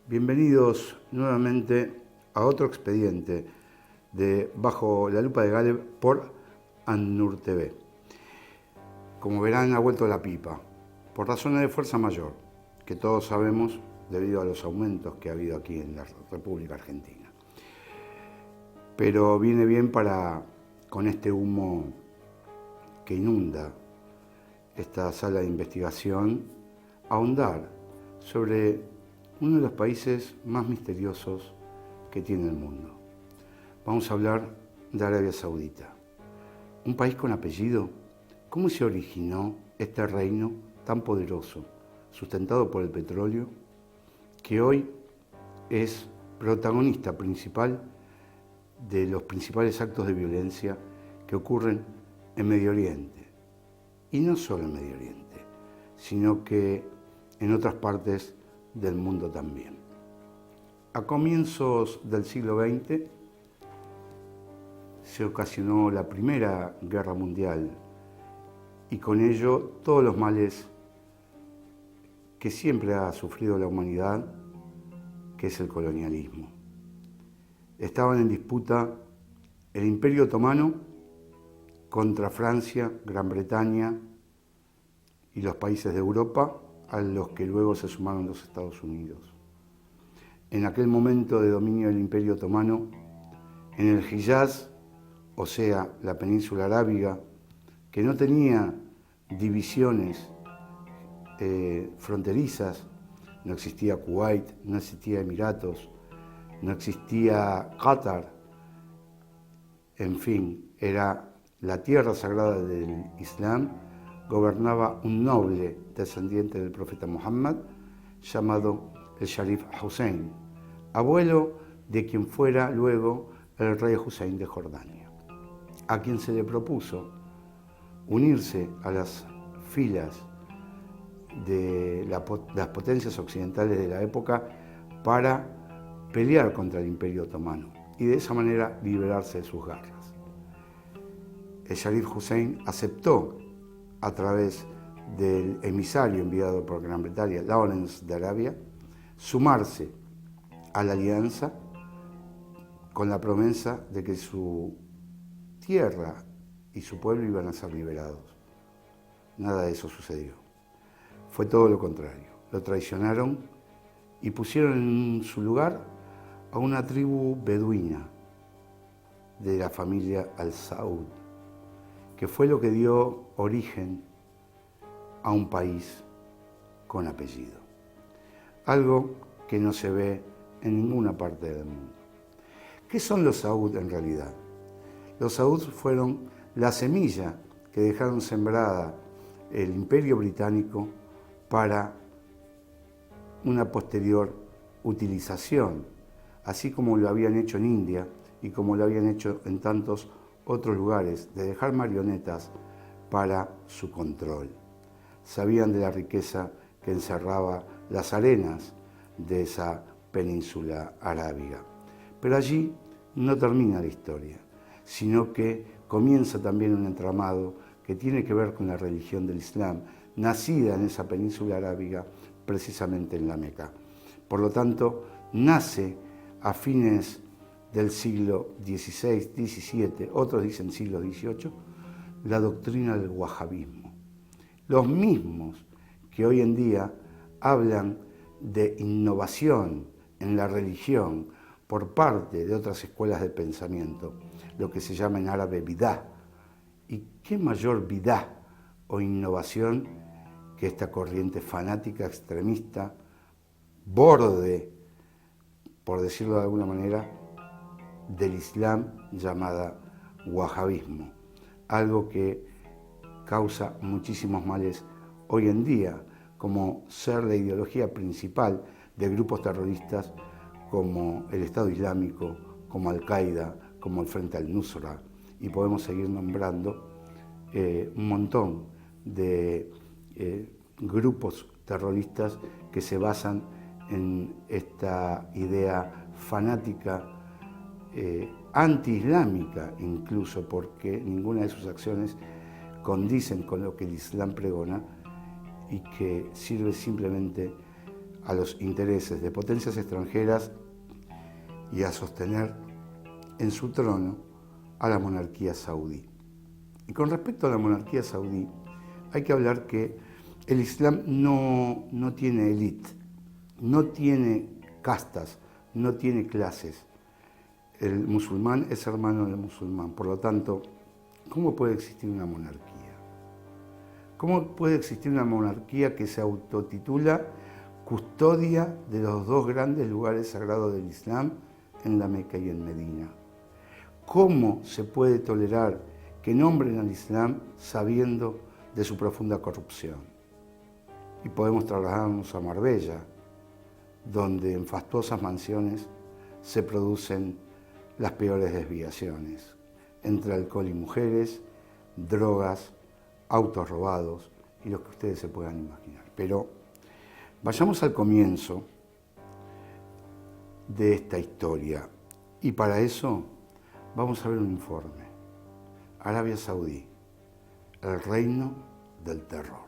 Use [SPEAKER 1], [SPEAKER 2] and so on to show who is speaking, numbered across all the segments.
[SPEAKER 1] Bienvenidos nuevamente a otro expediente de Bajo la Lupa de Galeb por ANNUR TV. Como verán, ha vuelto la pipa, por razones de fuerza mayor, que todos sabemos debido a los aumentos que ha habido aquí en la República Argentina. Pero viene bien con este humo que inunda esta sala de investigación, ahondar sobre uno de los países más misteriosos que tiene el mundo. Vamos a hablar de Arabia Saudita, un país con apellido. ¿Cómo se originó este reino tan poderoso, sustentado por el petróleo, que hoy es protagonista principal de los principales actos de violencia que ocurren en Medio Oriente? Y no solo en Medio Oriente, sino que en otras partes del mundo también. A comienzos del siglo XX se ocasionó la Primera Guerra Mundial y con ello todos los males que siempre ha sufrido la humanidad, que es el colonialismo. Estaban en disputa el Imperio Otomano contra Francia, Gran Bretaña y los países de Europa, a los que luego se sumaron los Estados Unidos. En aquel momento de dominio del Imperio Otomano, en el Hiyaz, o sea, la península arábiga, que no tenía divisiones fronterizas, no existía Kuwait, no existía Emiratos, no existía Qatar, en fin, era la tierra sagrada del Islam. Gobernaba un noble descendiente del profeta Muhammad llamado el Sharif Hussein, abuelo de quien fuera luego el rey Hussein de Jordania, a quien se le propuso unirse a las filas de las potencias occidentales de la época para pelear contra el Imperio Otomano y de esa manera liberarse de sus garras. El Sharif Hussein aceptó, a través del emisario enviado por Gran Bretaña, Lawrence de Arabia, sumarse a la alianza con la promesa de que su tierra y su pueblo iban a ser liberados. Nada de eso sucedió. Fue todo lo contrario. Lo traicionaron y pusieron en su lugar a una tribu beduina de la familia Al-Saud, que fue lo que dio origen a un país con apellido. Algo que no se ve en ninguna parte del mundo. ¿Qué son los Saud en realidad? Los Saud fueron la semilla que dejaron sembrada el Imperio Británico para una posterior utilización, así como lo habían hecho en India y como lo habían hecho en tantos otros lugares, de dejar marionetas para su control. Sabían de la riqueza que encerraba las arenas de esa península arábiga. Pero allí no termina la historia, sino que comienza también un entramado que tiene que ver con la religión del Islam, nacida en esa península arábiga, precisamente en la Meca. Por lo tanto, nace a fines del siglo XVI, XVII, otros dicen siglo XVIII, la doctrina del wahabismo. Los mismos que hoy en día hablan de innovación en la religión por parte de otras escuelas de pensamiento, lo que se llama en árabe bid'ah. ¿Y qué mayor bid'ah o innovación que esta corriente fanática, extremista, borde, por decirlo de alguna manera, del Islam, llamada wahabismo? Algo que causa muchísimos males hoy en día, como ser la ideología principal de grupos terroristas como el Estado Islámico, como Al-Qaeda, como el Frente al-Nusra, y podemos seguir nombrando un montón de grupos terroristas que se basan en esta idea fanática, anti-islámica incluso, porque ninguna de sus acciones condicen con lo que el Islam pregona y que sirve simplemente a los intereses de potencias extranjeras y a sostener en su trono a la monarquía saudí. Y con respecto a la monarquía saudí, hay que hablar que el Islam no tiene élite, no tiene castas, no tiene clases. El musulmán es hermano del musulmán, por lo tanto, ¿cómo puede existir una monarquía? ¿Cómo puede existir una monarquía que se autotitula custodia de los dos grandes lugares sagrados del Islam en la Meca y en Medina? ¿Cómo se puede tolerar que nombren al Islam sabiendo de su profunda corrupción? Y podemos trasladarnos a Marbella, donde en fastuosas mansiones se producen las peores desviaciones, entre alcohol y mujeres, drogas, autos robados y lo que ustedes se puedan imaginar. Pero vayamos al comienzo de esta historia y para eso vamos a ver un informe. Arabia Saudí, el reino del terror.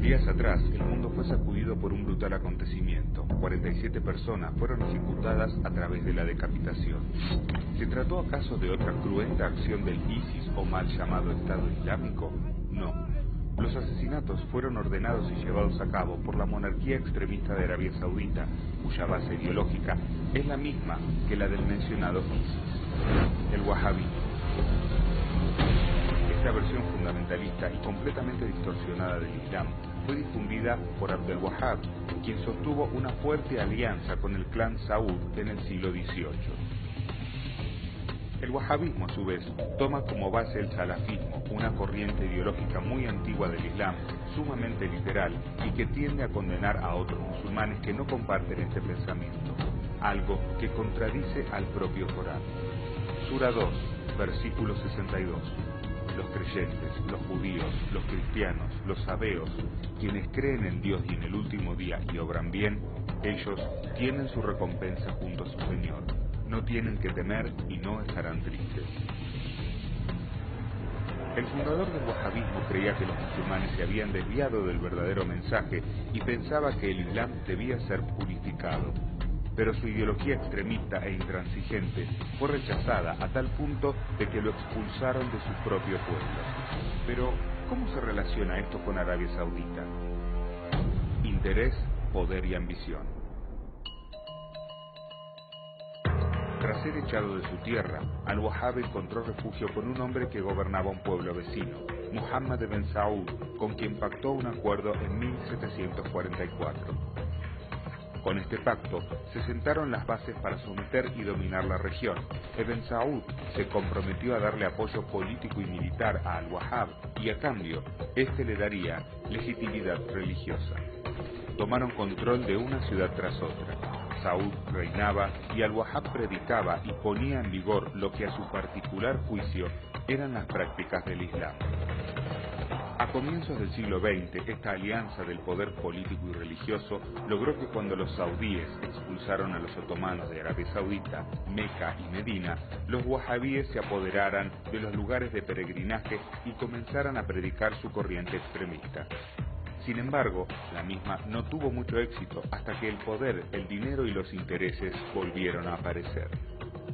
[SPEAKER 2] Días atrás, el mundo fue sacudido por un brutal acontecimiento. 47 personas fueron ejecutadas a través de la decapitación. ¿Se trató acaso de otra cruenta acción del ISIS o mal llamado Estado Islámico? No. Los asesinatos fueron ordenados y llevados a cabo por la monarquía extremista de Arabia Saudita, cuya base ideológica es la misma que la del mencionado ISIS, el wahabismo. Esta versión fundamentalista y completamente distorsionada del Islam fue difundida por Abdel Wahhab, quien sostuvo una fuerte alianza con el clan Saud en el siglo XVIII. El wahabismo, a su vez, toma como base el salafismo, una corriente ideológica muy antigua del Islam, sumamente literal y que tiende a condenar a otros musulmanes que no comparten este pensamiento, algo que contradice al propio Corán. Sura 2, versículo 62. Los creyentes, los judíos, los cristianos, los sabeos, quienes creen en Dios y en el último día y obran bien, ellos tienen su recompensa junto a su Señor. No tienen que temer y no estarán tristes. El fundador del wahabismo creía que los musulmanes se habían desviado del verdadero mensaje y pensaba que el Islam debía ser purificado. Pero su ideología extremista e intransigente fue rechazada a tal punto de que lo expulsaron de su propio pueblo. Pero, ¿cómo se relaciona esto con Arabia Saudita? Interés, poder y ambición. Tras ser echado de su tierra, Al-Wahhab encontró refugio con un hombre que gobernaba un pueblo vecino, Muhammad ibn Saud, con quien pactó un acuerdo en 1744. Con este pacto se sentaron las bases para someter y dominar la región. Ibn Saud se comprometió a darle apoyo político y militar a Al-Wahhab y a cambio, este le daría legitimidad religiosa. Tomaron control de una ciudad tras otra. Saud reinaba y Al-Wahhab predicaba y ponía en vigor lo que a su particular juicio eran las prácticas del Islam. A comienzos del siglo XX, esta alianza del poder político y religioso logró que cuando los saudíes expulsaron a los otomanos de Arabia Saudita, Meca y Medina, los wahabíes se apoderaran de los lugares de peregrinaje y comenzaran a predicar su corriente extremista. Sin embargo, la misma no tuvo mucho éxito hasta que el poder, el dinero y los intereses volvieron a aparecer.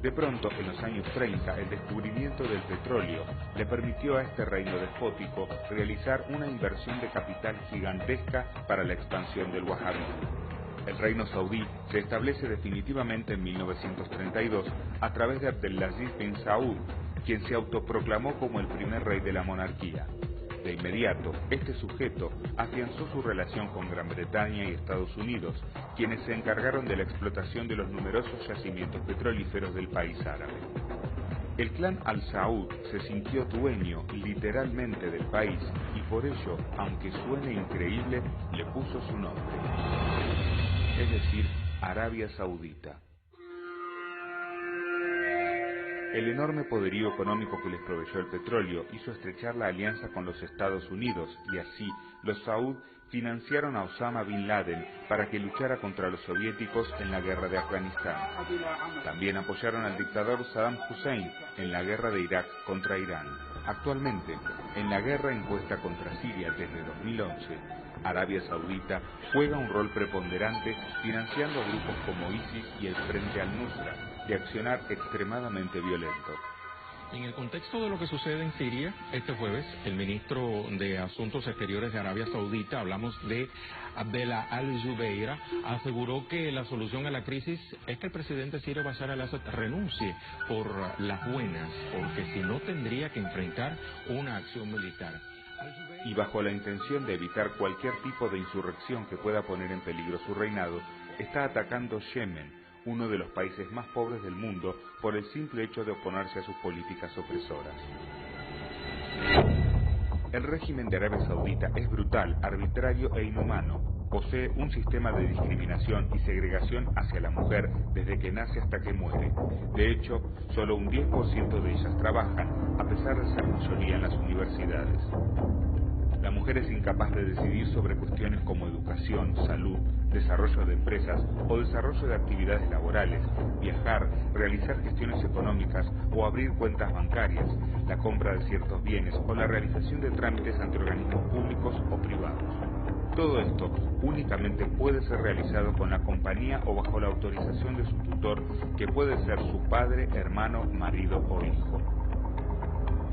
[SPEAKER 2] De pronto, en los años 30, el descubrimiento del petróleo le permitió a este reino despótico realizar una inversión de capital gigantesca para la expansión del wahabismo. El reino saudí se establece definitivamente en 1932 a través de Abdelaziz bin Saud, quien se autoproclamó como el primer rey de la monarquía. De inmediato, este sujeto afianzó su relación con Gran Bretaña y Estados Unidos, quienes se encargaron de la explotación de los numerosos yacimientos petrolíferos del país árabe. El clan Al-Saud se sintió dueño literalmente del país y por ello, aunque suene increíble, le puso su nombre, es decir, Arabia Saudita. El enorme poderío económico que les proveyó el petróleo hizo estrechar la alianza con los Estados Unidos y así los Saud financiaron a Osama Bin Laden para que luchara contra los soviéticos en la guerra de Afganistán. También apoyaron al dictador Saddam Hussein en la guerra de Irak contra Irán. Actualmente, en la guerra impuesta contra Siria desde 2011, Arabia Saudita juega un rol preponderante financiando a grupos como ISIS y el Frente al-Nusra de accionar extremadamente violento.
[SPEAKER 3] En el contexto de lo que sucede en Siria, este jueves, el ministro de Asuntos Exteriores de Arabia Saudita, hablamos de Abdallah al-Zubeir, aseguró que la solución a la crisis es que el presidente sirio Bashar al-Assad renuncie por las buenas, porque si no tendría que enfrentar una acción militar.
[SPEAKER 2] Y bajo la intención de evitar cualquier tipo de insurrección que pueda poner en peligro su reinado, está atacando Yemen, uno de los países más pobres del mundo, por el simple hecho de oponerse a sus políticas opresoras. El régimen de Arabia Saudita es brutal, arbitrario e inhumano. Posee un sistema de discriminación y segregación hacia la mujer desde que nace hasta que muere. De hecho, solo un 10% de ellas trabajan, a pesar de ser mayoría en las universidades. La mujer es incapaz de decidir sobre cuestiones como educación, salud, desarrollo de empresas o desarrollo de actividades laborales, viajar, realizar gestiones económicas o abrir cuentas bancarias, la compra de ciertos bienes o la realización de trámites ante organismos públicos o privados. Todo esto únicamente puede ser realizado con la compañía o bajo la autorización de su tutor, que puede ser su padre, hermano, marido o hijo.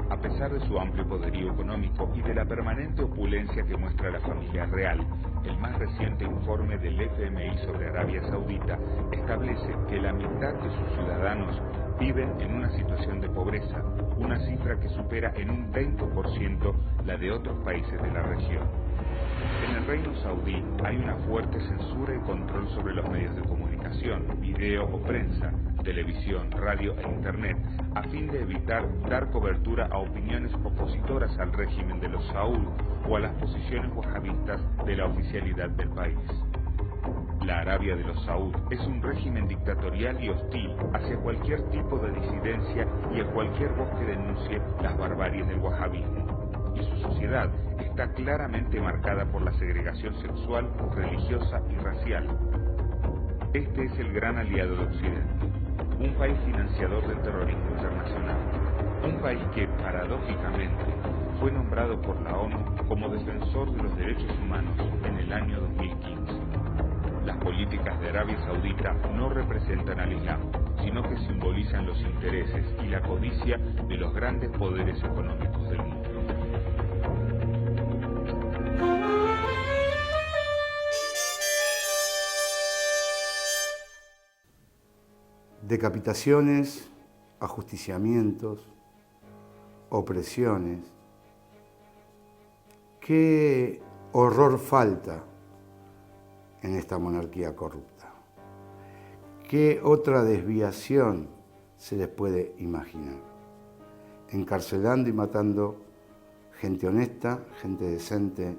[SPEAKER 2] A pesar de su amplio poderío económico y de la permanente opulencia que muestra la familia real, el más reciente informe del FMI sobre Arabia Saudita establece que la mitad de sus ciudadanos viven en una situación de pobreza, una cifra que supera en un 20% la de otros países de la región. En el Reino Saudí hay una fuerte censura y control sobre los medios de comunicación, video o prensa, televisión, radio e internet, a fin de evitar dar cobertura a opiniones opositoras al régimen de los Saud o a las posiciones wahabistas de la oficialidad del país. La Arabia de los Saud es un régimen dictatorial y hostil hacia cualquier tipo de disidencia y a cualquier voz que denuncie las barbaries del wahabismo. Y su sociedad está claramente marcada por la segregación sexual, religiosa y racial. Este es el gran aliado de Occidente, un país financiador del terrorismo internacional, un país que, paradójicamente, fue nombrado por la ONU como defensor de los derechos humanos en el año 2015. Las políticas de Arabia Saudita no representan al Islam, sino que simbolizan los intereses y la codicia de los grandes poderes económicos del mundo.
[SPEAKER 1] Decapitaciones, ajusticiamientos, opresiones. ¿Qué horror falta en esta monarquía corrupta? ¿Qué otra desviación se les puede imaginar? Encarcelando y matando gente honesta, gente decente,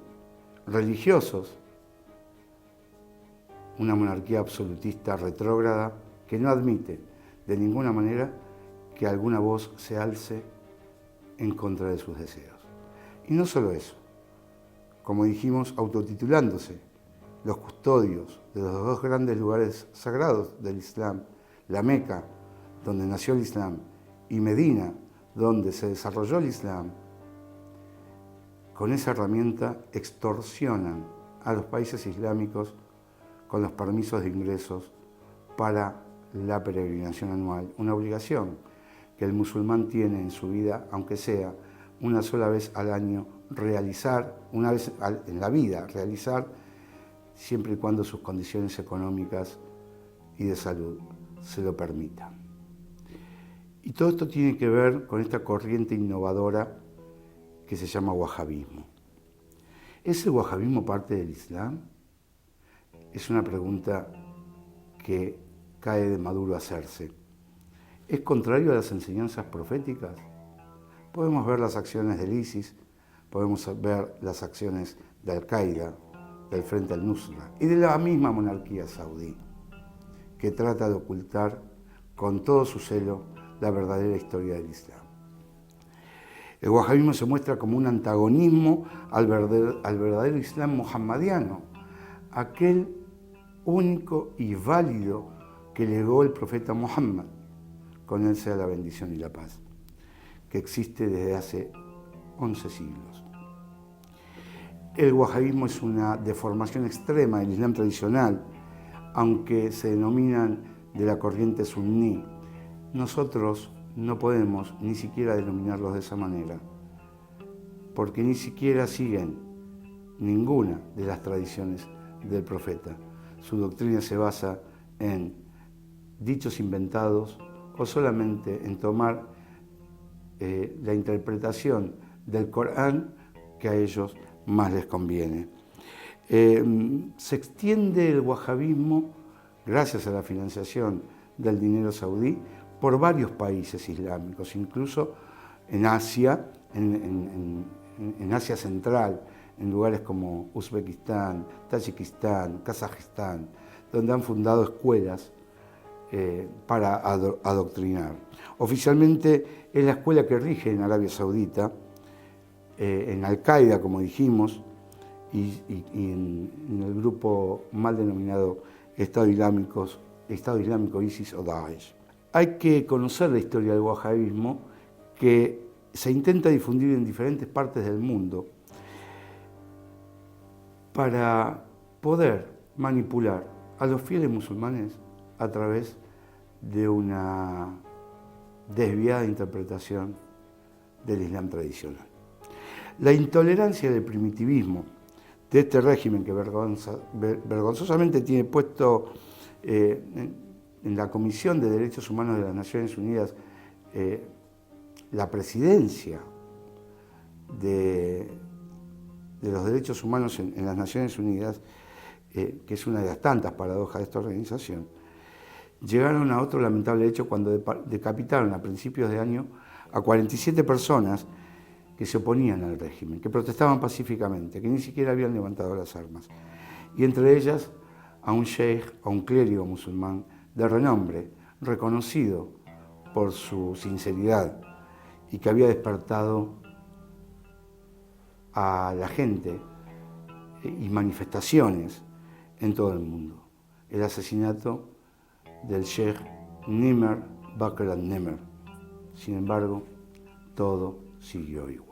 [SPEAKER 1] religiosos. Una monarquía absolutista retrógrada que no admite de ninguna manera que alguna voz se alce en contra de sus deseos. Y no solo eso, como dijimos, autotitulándose los custodios de los dos grandes lugares sagrados del Islam, la Meca, donde nació el Islam, y Medina, donde se desarrolló el Islam, con esa herramienta extorsionan a los países islámicos con los permisos de ingresos para la peregrinación anual, una obligación que el musulmán tiene en su vida, aunque sea una sola vez al año, realizar, una vez en la vida, realizar, siempre y cuando sus condiciones económicas y de salud se lo permitan. Y todo esto tiene que ver con esta corriente innovadora que se llama wahabismo. ¿Es el wahabismo parte del Islam? Es una pregunta que cae de maduro hacerse. ¿Es contrario a las enseñanzas proféticas? Podemos ver las acciones del ISIS, podemos ver las acciones de Al-Qaeda, del Frente al-Nusra y de la misma monarquía saudí, que trata de ocultar con todo su celo la verdadera historia del Islam. El wahabismo se muestra como un antagonismo al verdadero Islam mohammadiano, aquel único y válido que legó el profeta Muhammad, con él sea la bendición y la paz, que existe desde hace 11 siglos. El wahabismo es una deformación extrema del Islam tradicional, aunque se denominan de la corriente suní. Nosotros no podemos ni siquiera denominarlos de esa manera, porque ni siquiera siguen ninguna de las tradiciones del profeta. Su doctrina se basa en dichos inventados o solamente en tomar la interpretación del Corán que a ellos más les conviene. Se extiende el wahabismo, gracias a la financiación del dinero saudí, por varios países islámicos, incluso en Asia, en Asia Central, en lugares como Uzbekistán, Tayikistán, Kazajistán, donde han fundado escuelas para adoctrinar. Oficialmente es la escuela que rige en Arabia Saudita, en Al-Qaeda, como dijimos, y en el grupo mal denominado Estado Islámico ISIS o Daesh. Hay que conocer la historia del wahabismo, que se intenta difundir en diferentes partes del mundo para poder manipular a los fieles musulmanes a través de una desviada interpretación del Islam tradicional. La intolerancia del primitivismo de este régimen que vergonzosamente tiene puesto en la Comisión de Derechos Humanos de las Naciones Unidas la presidencia de los derechos humanos en las Naciones Unidas, que es una de las tantas paradojas de esta organización, llegaron a otro lamentable hecho cuando decapitaron a principios de año a 47 personas que se oponían al régimen, que protestaban pacíficamente, que ni siquiera habían levantado las armas. Y entre ellas a un sheikh, a un clérigo musulmán de renombre, reconocido por su sinceridad y que había despertado a la gente y manifestaciones en todo el mundo. El asesinato del sheikh Nimr Bakr al-Nimr. Sin embargo, todo siguió igual.